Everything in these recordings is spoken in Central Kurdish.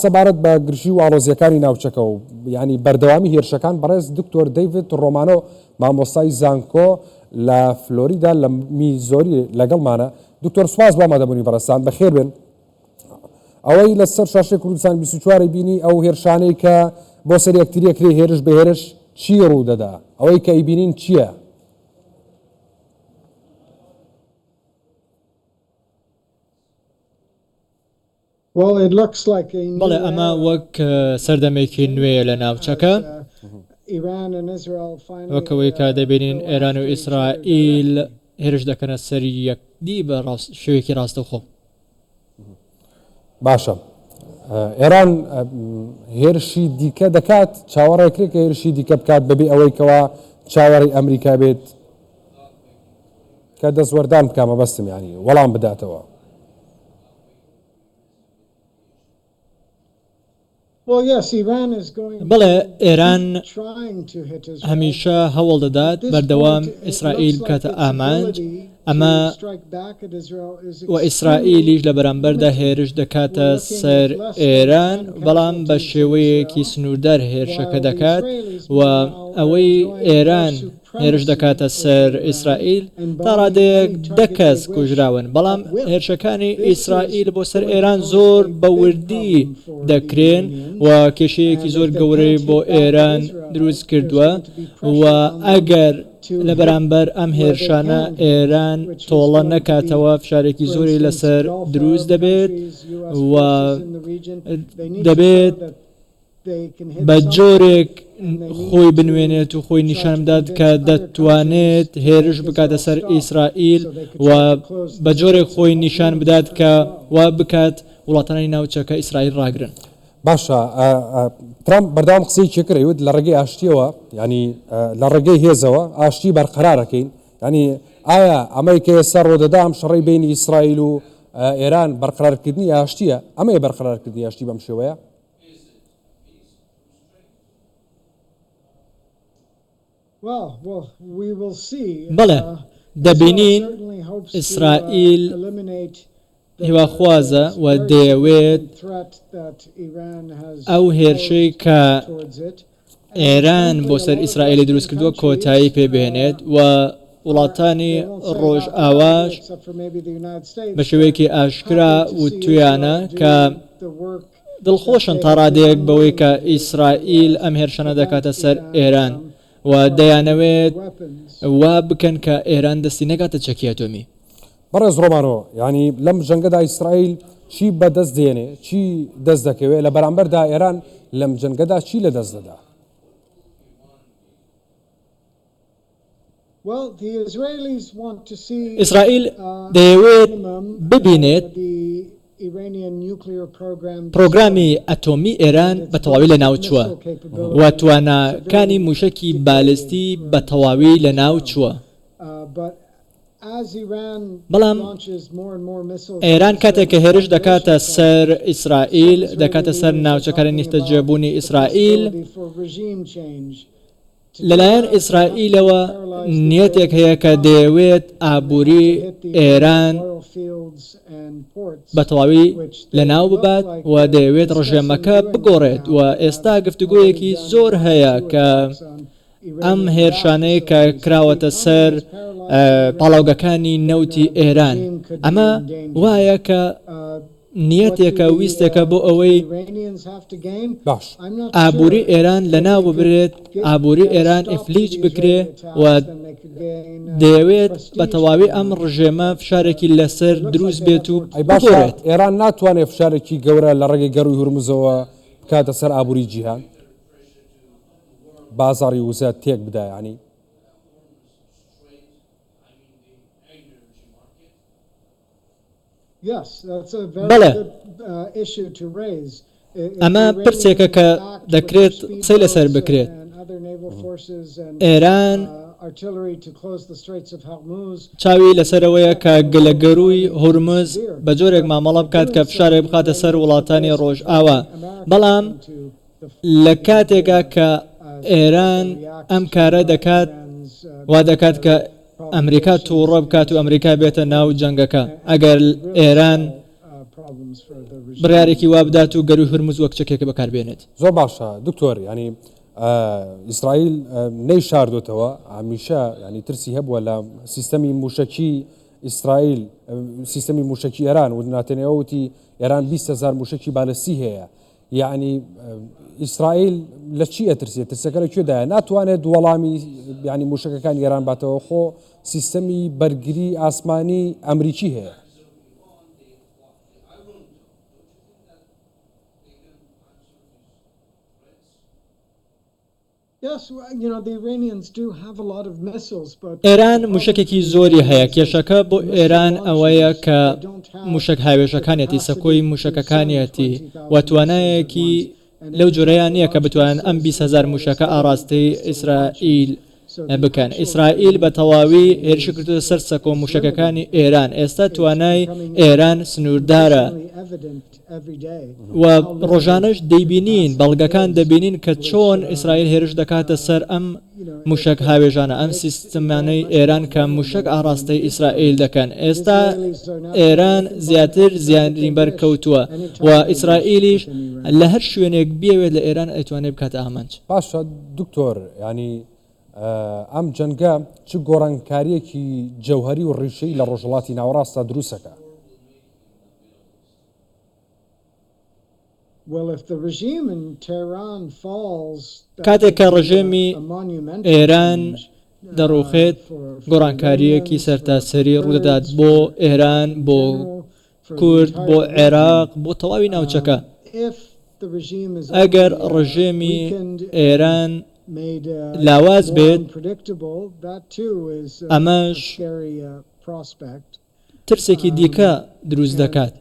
سەبارەت بە گرژی و ئاڵۆزیەکانی ناوچەکە و ینی بەردەوامی هێرشەکان بەڕێز دکتۆر دەیڤید ڕۆمانۆ مامۆستای زانکۆ لە فلۆریدا لە میزۆری لەگەڵمانە. دکتۆر سواز بۆ ئامادەبوونی بەڕێستان بەخێر بێن. ئەوەی لەسەر شاشەی کوردستان 24 بینی ئەو هێرشانەی کە بۆ سەر یەکتریەکرێ هێرش بە هێرش چی ڕوودەدا؟ ئەوەی کە ئیبینین چییە؟ بەڵێ ئەمە وەک سەردەمێکی نوێیە لە ناوچەکە، وەکەوەی کا دەبینین ئێران و ئیسرائیل هێرش دەکەنە سەر یەکدی بە شێوەیەکی ڕاستەوخۆ. باشە، ئێران هێرشی دیکە دەکات، چاوەڕێکرێت کە هێرشی دیکە بکات بەبێ ئەوەی کەوا چاوەڕی ئەمریکا بێت کە دەستوەردان بکامە بەستم ینی وەڵام بداتەوە. بەڵێ ئێران هەمیشە هەوڵ دەدات بەردەوام ئیسرائیل بکاتە ئامانج، ئەمە و ئیسرائیلیش لە بەرامبەردا هێرش دەکاتە سەر ئێران، بەڵام بە شێوەیەکی سنووردار هێرشەکە دەکات و ئەوەی ئێران هێرش دەکاتە سەر ئیسرائیل تا ڕادەیەک 10 کەس کوژراون، بەڵام هێرشەکانی ئیسرائیل بۆ سەر ئێران زۆر بە وردی دەکرێن و کێشەیەکی زۆر گەورەی بۆ ئێران دروست کردووە و ئەگەر لە بەرامبەر ئەم هێرشانە ئێران تۆڵە نەکاتەوە فشارێکی زۆری لەسەر دروست دەبێت و دەبێت بە جۆرێک خۆی بنوێنێت و خۆی نیشان بدات کە دەتوانێت هێرش بکاتە سەر ئیسرائیل و بە جۆرێک خۆی نیشان بدات کە وا بکات وڵاتانی ناوچەکە ئیسرائیل ڕاگرن. باشە، ترامپ بەردەوام قسەی چێکرەوت لە ڕێگەی ئاشتیەوە، ینی لە ڕێگەی هێزەوە ئاشتی بەرقەرارەکەین، ینی ئایا ئەمەی کە ئێستا ڕۆدەدام شەڕی بینی ئیسرائیل و ئێران بەرقەرارکردنی ئاشتیە، ئەمەیە بەرقەرارکردنی ئاشتی بەم شێوەیە؟ بەڵێ دەبینین ئیسرائیل هیواخوازە و دەیەوێت ئەو هێرشەی کە ئێران بۆ سەر ئیسرائیلی دروست کردووە کۆتایی پێبێنێت و وڵاتانی ڕۆژ ئاواش بە شێوەیەکی ئاشکرا و تویانە کە دڵخۆشن تا ڕادەیەک بەوەی کە ئیسرائیل ئەم هێرشانە دەکاتە سەر ئێران و دەیانەوێت وا بکەن کە ئێران دەستی نەکاتە چەکی ئەتۆمی. بەڕێز ڕۆمانۆ، ینی لەم جەنگەدا ئیسرائیل چی بەدەست دێنێ، چی دەست دەکەوێت لە بەرامبەردا ئێران لەم جەنگەدا چی لە دەست دەدا؟ ئیسرائیل دەیەوێت ببینێت پرۆگرامی ئەتۆمی ئێران بە تەواوی لە ناو چووە و تواناکانی موشکی بالستی بە تەواوی لە ناو چووە، بەڵام ئێران کاتێک کە هێرش دەکاتە سەر ئیسرائیل، دەکاتە سەر ناوچەکانی نیشتەجێبوونی ئیسرائیل، لەلایەن ئیسرائیلەوە نیەتێک هەیە کە دەیەوێت ئابووری ئێران بە تەواوی لە ناو ببات و دەیەوێت ڕژێمەکە بگۆڕێت و ئێستا گفتوگۆیەکی زۆر هەیە کە ئەم هێرشانەی کە کراوەتە سەر پاڵاوگەکانی نەوتی ئێران ئەمە وایە کە نیەتێکە ویستێکە بۆ ئەوەی ئابووری ئێران لە ناو ببرێت، ئابووری ئێران ئیفلیج بکرێ و دەیەوێت بە تەواوی ئەم ڕژێمە فشارێکی لەسەر دروست بێت و بگۆڕێت. ئێران ناتوانێت فشارێکی گەورە لە ڕێگەی گەڕووی هورمزەوە بکاتە سەر ئابووری جیهان، بازاڕی وزە تێک بدایانی. بەڵێ ئەمە پرسێکە کە دەکرێت قسەی لەسەر بکرێت. ئێران چاوی لەسەرەوەیە کە گەلە گەڕووی هورمز بە جۆرێک مامەڵە بکات کە فشارێک بخاتە سەر وڵاتانی ڕۆژ ئاوا، بەڵام لە کاتێکا کە ئێران ئەم کارە دەکات وا دەکات کە ئەمریکا تووڕە بکات و ئەمریکا بێتە ناو جەنگەکە. ئەگەر ئێران بڕیارێکی وابدات و گەروی هورمز وەک چەکێک بەکاربێنێت. زۆر باشە دکتۆر ینی ئیسرائیل نەی شاردۆتەوە هەمیشە ینی ترسی هەبووە لە سیستەمی موشکی ئیسرائیل سیستەمی موشکی ئێران و ناتێنێوەتی ئێران 20,000 موشکی بالەسی هەیە یعنی ئیسرائیل لە چی ئەترسێت ترسەکە لەکوێدایە ناتوانێت وەڵامی ینی موشکەکان ئێران باتەوە خۆ سیستەمی بەرگری ئاسمانی ئەمریکی هەیە. ئێران موشکێکی زۆری هەیە کێشەکە بۆ ئێران ئەوەیە کە موشک هاوێژەکانێتی سەکۆی موشکەکانیەتی واتوانایەکی لەو جۆرەیان نییە کە بتوانن ئەم 20,000 موشکە ئاڕاستی ئیسرائیل بکەن. ئیسرائیل بە تەواوی هێرشی کردوە سەر سەکۆ موشکەکانی ئێران. ئێستا توانای ئێران سنووردارە و ڕۆژانەش دەیبینین بەڵگەکان دەبینین کە چۆن ئیسرائیل هێرش دەکاتە سەر ئەم موشک هاوێژانە ئەم سیستەمانەی ئێران کە موشک ئاڕاستەی ئیسرائیل دەکەن. ئێستا ئێران زیاتر زیانی بەرکەوتووە و ئیسرائیلیش لە هەر شوێنێک بێوێت لە ئێران ئەیتوانێت بکاتە ئامانج. باشە دکتۆر ینی ئەم جەنگە چ گۆڕانکاریەکی جەوهری و ڕیشەی لە ڕۆژهڵاتی ناوەڕاستە دروستەکە؟ کاتێک کە ڕژێمی ئێران دەڕوخێت گۆڕانکاریەکی سەرتاسەری ڕوودەدات بۆ ئێران بۆ کورد بۆ عێراق بۆ تەواوی ناوچەکە. ئەگەر ڕژێمی ئێران لاواز بێت ئەمەش ترسێکی دیکە دروست دەکات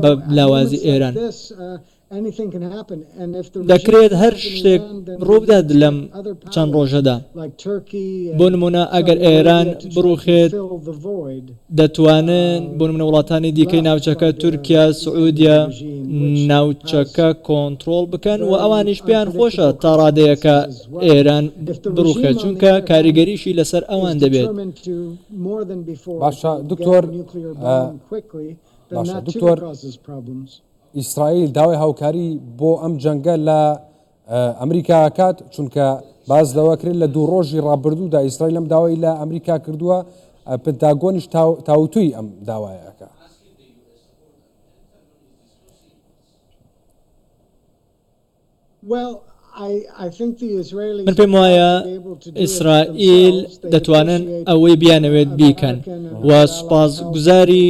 بە لاوازی ئێران. دەکرێت هەر شتێک ڕووبدات لەم چەند ڕۆژەدا. بۆ نمونە ئەگەر ئێران بڕوخێت دەتوانن بۆ نمونە وڵاتانی دیکەی ناوچەکە تورکیا سعودیا ناوچەکە کۆنتترۆل بکەن و ئەوانیش پێیان خۆشە تا ڕادەیەکە ئێران بڕوخێت چونکە کاریگەریشی لەسەر ئەوان دەبێت. باشە دکتۆر دکتۆر ئیسرائیل داوای هاوکاری بۆ ئەم جەنگە لە ئەمریکا کات چونکە باز لەوەکرێت لە دوو ڕۆژی ڕابردوودا ئیسرائیل لەم داوای لە ئەمریکا کردووە پنتاگۆنیش تاوتوی ئەم داوایەکە. من پێم وایە ئیسرائیل دەتوانن ئەوەی بیانەوێت بیکەن و سوپاسگوزاری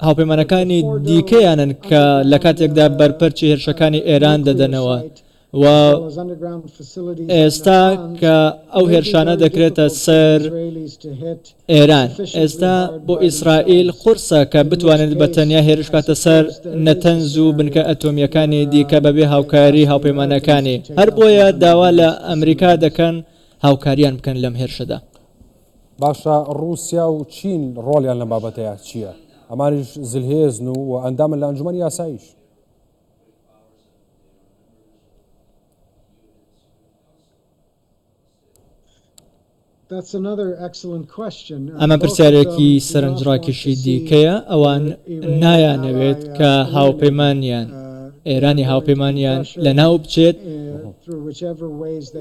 هاوپەیمانەکانی دیکەیانن کە لە کاتێکدا بەرپەرچی هێرشەکانی ئێران دەدەنەوە و ئێستا کە ئەو هێرشانە دەکرێتە سەر ئێران. ئێستا بۆ ئیسرائیل قورسە کە بتوانێت بە تەنیا هێرش کاتە سەر نەتەنز و بنکە ئەتۆمیەکانی دیکە بەبێ هاوکاری هاوپەیمانەکانی. هەر بۆیە داوا لە ئەمریکا دەکەن هاوکاریان بکەن لەم هێرشەدا. باشە رووسیا و چین ڕۆڵیان لەم بابەتەیە چییە؟ ئەمانیش زلهێزن و ئەندامن لە ئەنجومەنی یاساییش. ئەمە پرسیارێکی سەرنجڕاکێشی دیکەیە. ئەوان نایانەوێت کە هاوپەیمانیان ئێرانی هاوپەیمانیان لە ناو بچێت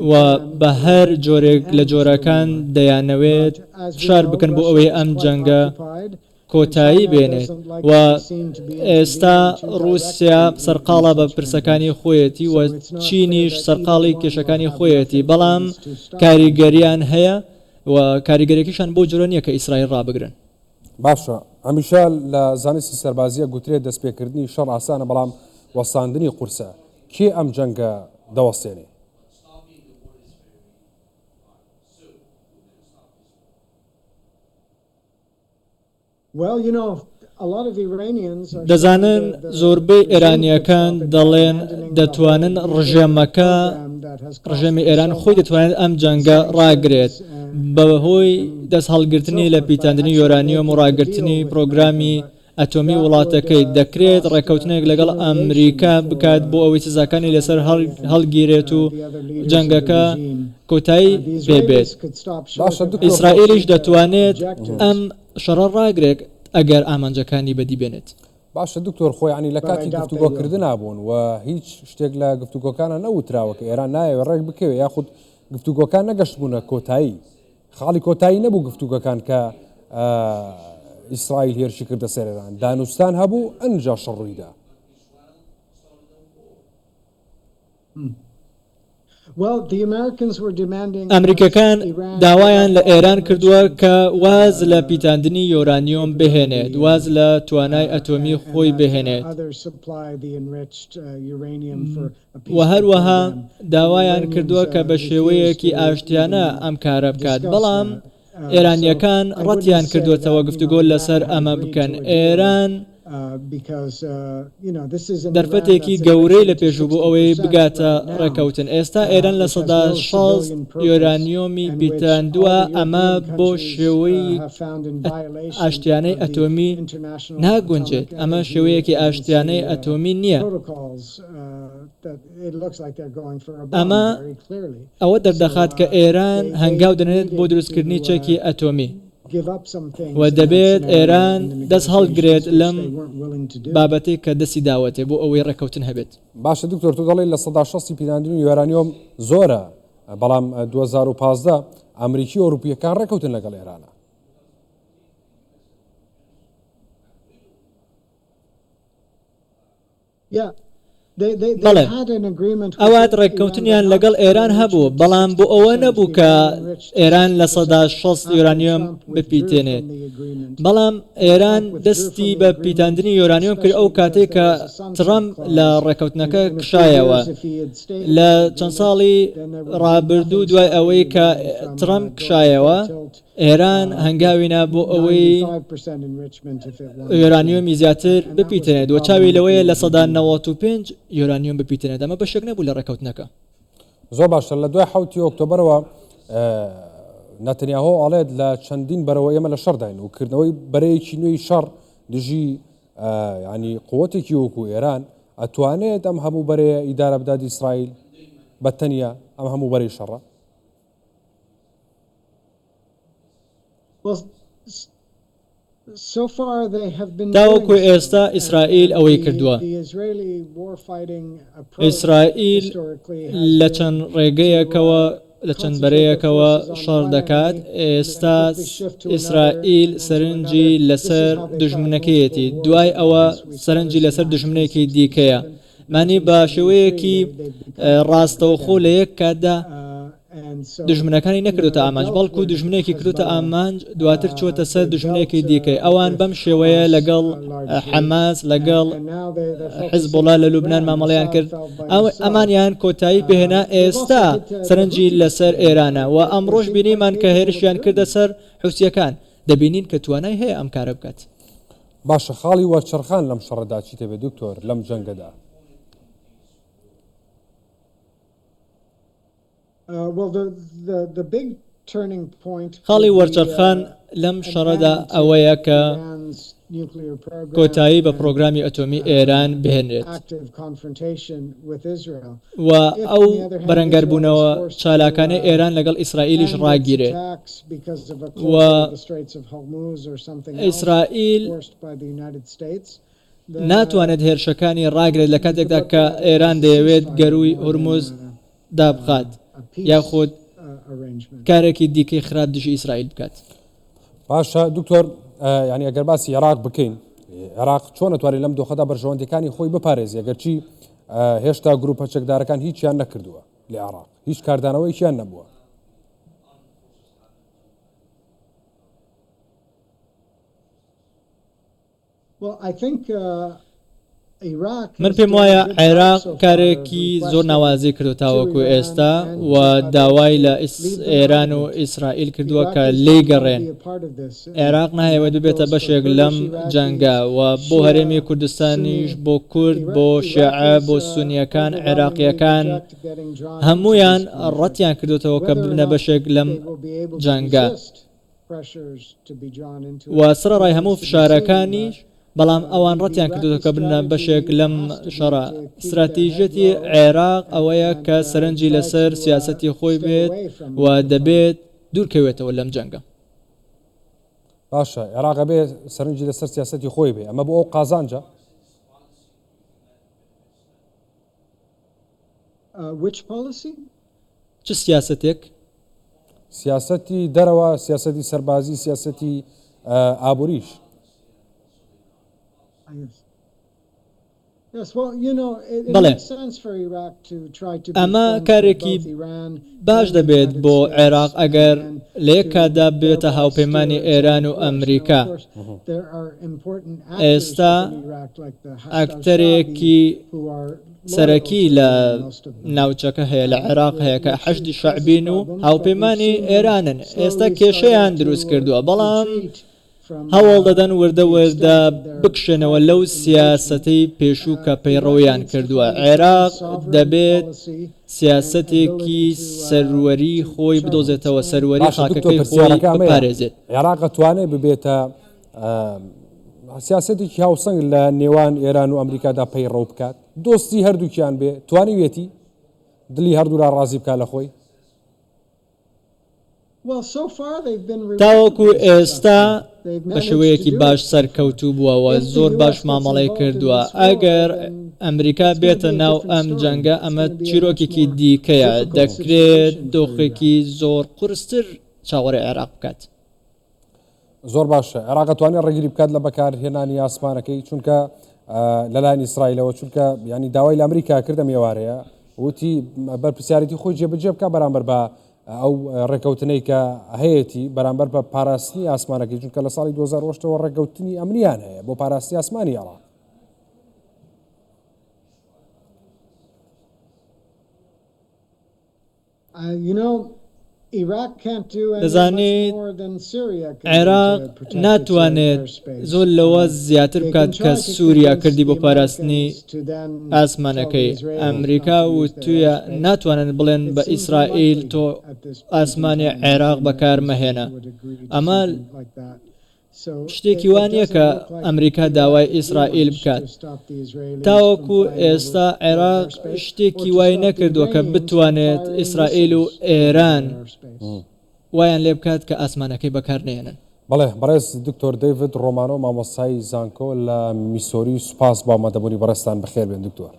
و بە هەر جۆرێک لە جۆرەکان دەیانەوێت فشار بکەن بۆ ئەوەی ئەم جەنگە کۆتایی بێنێت و ئێستا رووسیا سەرقاڵە بە پرسەکانی خۆیەتی و چینیش سەرقاڵی کێشەکانی خۆیەتی بەڵام کاریگەریان هەیە و کاریگەرێکیشان بۆ جۆرە نییە کە ئیسرائیل ڕابگرن. باشە هەمیشە لە زانستی سەربازیە گوترێت دەستپێکردنی شەڕ ئاسانە بەڵام وەساندنی قورسە. کێ ئەم جەنگە دەوەستێنێ؟ دەزانن زۆربەی ئێرانیەکان دەڵێن دەتوانن ڕژێمەکە ڕژێمی ئێران خۆی دەتوانێت ئەم جەنگە ڕاگرێت بەهۆی دەست هەڵگرتنی لە پیتاندنی یۆرانیۆم و ڕاگرتنی پرۆگرامی ئەتۆمی وڵاتەکەی. دەکرێت ڕێکەوتنێک لەگەڵ ئەمریکا بکات بۆ ئەوەی سزاکانی لەسەر هەڵگیرێت و جەنگەکە کۆتایی پێبێت. ئیسرائیلیش دەتوانێت ئەم شەڕە ڕاگرێت ئەگەر ئامانجەکانی بەدی بێنێت. باشە دکتۆر خۆ ینی لە کاتی گفتوگۆکردن نابوون و هیچ شتێک لە گفتوگۆکانە نەوتراوە کە ئێران نایەوە ڕێک بکەوێ یاخود گفتوگۆکان نەگەشت بوونە کۆتایی خاڵی کۆتایی نەبوو گفتوگەکان کە ئیسرائیل هێرشی کردە سەر ئێران دانوستان هەبوو ئەنجا شەڕوویدا. ئەمریکەکان داوایان لە ئێران کردووە کە واز لە پیتاندنی یۆرانیۆم بهێنێت واز لە توانای ئەتۆمی خۆی بهێنێت و هەروەها داوایان کردووە کە بە شێوەیەکی ئاشتیانە ئەم کارە بکات بەڵام ئێرانیەکان ڕەتیان کردوێتەوە گفتوگۆ لەسەر ئەمە بکەن. ئێران دەرفەتێکی گەورەی لە پێشوو بۆ ئەوەی بگاتە ڕێکەوتن. ئێستا ئێران لە سەدا 6 یۆرانیۆمی پیتاندووە ئەمە بۆ شێوەی ئاشتیانەی ئەتۆمی ناگونجێت ئەمە شێوەیەکی ئاشتیانەی ئەتۆمی نییە. ئەمە ئەوە دەردەخات کە ئێران هەنگاو دەنێت بۆ دروستکردنی چەکی ئەتۆمی و دەبێت ئێران دەست هەڵگرێت لەم بابەتەی کە دەستی داوەتێ بۆ ئەوەی ڕێکەوتن هەبێت. باشە دکتۆر تو دەڵێ لە سەدا 6 پیتاندنی یۆرانیۆم زۆرە بەڵام 2015 ئەمریکی و ئەوروپیەکان ڕێکەوتن لەگەڵ ئێرانە. بەڵێ ئەوات ڕێککەوتنیان لەگەڵ ئێران هەبوو بەڵام بۆ ئەوە نەبوو کە ئێران لە سەدا 6 یۆرانیۆم بپیتێنێت بەڵام ئێران دەستی بە پیتاندنی یۆرانیۆم کرد ئەو کاتێک کە ترەمپ لە ڕێکەوتنەکە کشایەوە لە چەند ساڵی ڕابردوو دوای ئەوەی کە ترەمپ کشایەوە ئێران هەنگاوینا بۆ ئەوەی یۆرانیۆمی زیاتر بپیتێنێت و چاوی لەوەیە لە سەدا 95 یۆرانیۆم بپیتێنێت ئەمە بەشێک نەبوو لە ڕێکەوتنەکە. زۆر باشە لە دوای 7 ئۆکتۆبرەوە نەتەنیاهۆ ئاڵێت لە چەندین بەرەوە ئێمە لە شەرداین و کردنەوەی بەرەیەکی نوێی شەڕ دژی ینی قووەتێکی وەکو ئێران ئەتوانێت ئەم هەموو بەرەیە ئیدارە بدات ئیسرائیل بەتەنیا ئەم هەموو بەرەی شەڕە. تاوەکو ئێستا ئیسرائیل ئەوەی کردووە. ئیسرائیل لە چەند ڕێگەیەکەوە لە چەند بەرەیەکەوە شەڕ دەکات. ئێستا ئیسرائیل سەرنجی لەسەر دژمنەکەیەتی دوای ئەوە سەرنجی لەسەر دژمنێکی دیکەیە مانی بە شێوەیەکی ڕاستەوخۆ لە یەک کاتدا دژمنەکانی نەکردوتە ئامانج بەڵکو دژمنێکی کردوتە ئامانج دواتر چۆتە سەر دژمنێکی دیکەی ئەوان بەم شێوەیە لەگەڵ حەماس لەگەڵ حیزبوڵا لە لوبنان مامەڵەیان کرد ئەمانیان کۆتایی پێهێنا ئێستا سەرنجی لەسەر ئێرانە و ئەمڕۆژ بینیمان کە هێرشیان کردە سەر حوسیەکان دەبینین کە توانای هەیە ئەم کارە بکات. باشە خاڵی وەرچەرخان لەم شەڕەدا چیتە بێ دکتۆر لەم جەنگەدا؟ خاڵی وەرچەرخان لەم شەڕەدا ئەوەیە کە کۆتایی بە پرۆگرامی ئەتۆمی ئێران بهێنرێت و ئەو بەرەنگەربوونەوە چالاکانەی ئێران لەگەڵ ئیسرائیلیش ڕاگیرێت و ئیسرائیل ناتوانێت هێرشەکانی ڕاگرێت لە کاتێکدا کە ئێران دەیەوێت گەروی هورموز دابخات یاخود کارێکی دیکەی خراپ دژی ئیسرائیل بکات. باشە دکتۆر ینی ئەگەر باسی عێراق بکەین عێراق چۆن نەتوانێت لەم دۆخەدا بەرژەوەندەکانی خۆی بپارێزی ئەگەرچی هێشتا گروپە چەکدارەکان هیچیان نەکردووە لە عێراق هیچ کاردانەوەیشیان نەبووە. من پێم وایە عێراق کارێکی زۆر ناوازی کردو تاوەکو ئێستا و داوای لە ئێران و ئیسرائیل کردووە کە لێی گەڕێن. عێراق نایەوێت ببێتە بەشێک لەم جەنگە و بۆ هەرێمی کوردستانیش بۆ کورد بۆ شیعە بۆ سونیەکان عێراقیەکان هەمویان ڕەتیان کردوتەوە کە ببنە بەشێک لەم جەنگە و سەرڕای هەموو فشارەکانیش بەڵام ئەوان ڕەتیان کردوتە کە بنە بەشێک لەم شەڕە. استراتیژەتی عێراق ئەوەیە کە سەرنجی لەسەر سیاسەتی خۆی بێت و دەبێت دوورکەوێتەوە لەم جەنگە. باشە عێراق بێ سەرنجی لەسەر سیاسەتی خۆی بێ ئەمە بۆ ئەو قازانجە Which policy? چ سیاستێک سیاسەتی دەرەوە، سیاسەتی سەربازی، سیاسەتی ئابووریش. بەڵێ ئەمە کارێکی باش دەبێت بۆ عێراق ئەگەر لێکادا بێتە هاوپەیمانی ئێران و ئەمریکا. ئێستا ئەکتەرێکی سەرەکی لە ناوچەکە هەیە لە عێراق هەیە کە حەشدی شەعبین و هاوپەیمانی ئێرانن. ئێستا کێشەیان دروست کردووە، بەڵام هەواڵ دەدەن وردە وردە بکشێنەوە لەو سیاسەتی پێشوو کە پەیڕەویان کردووە. عێراق دەبێت سیاسەتێکی سەروەری خۆی بدۆزێتەوە، سەروەری خاکەکەی خۆی بپارێزێت. عێراق دەتوانێت ببێتە سیاسەتێکی هاوسەنگ لە نێوان ئێران و ئەمریکادا پەیڕەو بکات، دۆستی هەردووکیان بێ، توانیوێتی دلی هەردوورا ڕازی بکات لە خۆی. تاوەکو ئێستا بە شێوەیەکی باش سەرکەوتوو بووەوە، زۆر باش مامەڵەی کردووە. ئەگەر ئەمریکا بێتە ناو ئەم جەنگە ئەمە چیرۆکێکی دیکەیە، دەکرێت دۆخێکی زۆر قورستر چاوەڕێی عێراق بکات. زۆر باشە. عێراق دەتوانێت ڕێگیری بکات لە بەکارهێنانی ئاسمانەکەی، چونکە لەلایەن ئیسرائیلەوە، چونکە ینی داوای لە ئەمریکا کردە میێوارەیە، وتی بەرپرسیارەتی خۆی جێبەجێ بکە بەرامبەر بە ئەو ڕێکەوتنەی کە هەیەی بەرامبەر بە پاراستنی ئاسمانەکەی، چونکە لە ساڵی 2008ەوە ڕێکەوتنی ئەمنیان هەیە بۆ پاراستنی ئاسمانی عێراق. دەزانیت عێراق ناتوانێت زۆر لەوە زیاتر بکات کە سووریا کردی بۆ پاراستنی ئاسمانەکەی. ئەمریکا وتویە ناتوانن بڵێن بە ئیسرائیل تۆ ئاسمانی عێراق بەکارمەهێنە. ئەمە شتێکی وانە کە ئەمریکا داوای ئیسرائیل بکات. تاوەکو ئێستا عێراق شتێکی وای نەکردووە کە بتوانێت ئیسرائیل و ئێران وایان لێ بکات کە ئاسمانەکەی بەکارنێنن. بەڵێ بەڕێز دکتۆر دەیڤد ڕۆمانۆ مامۆستای زانکۆ لە میسۆری، سوپاس با مەدەبوونی بەڕێستان. بەخێر بێن دکتۆر.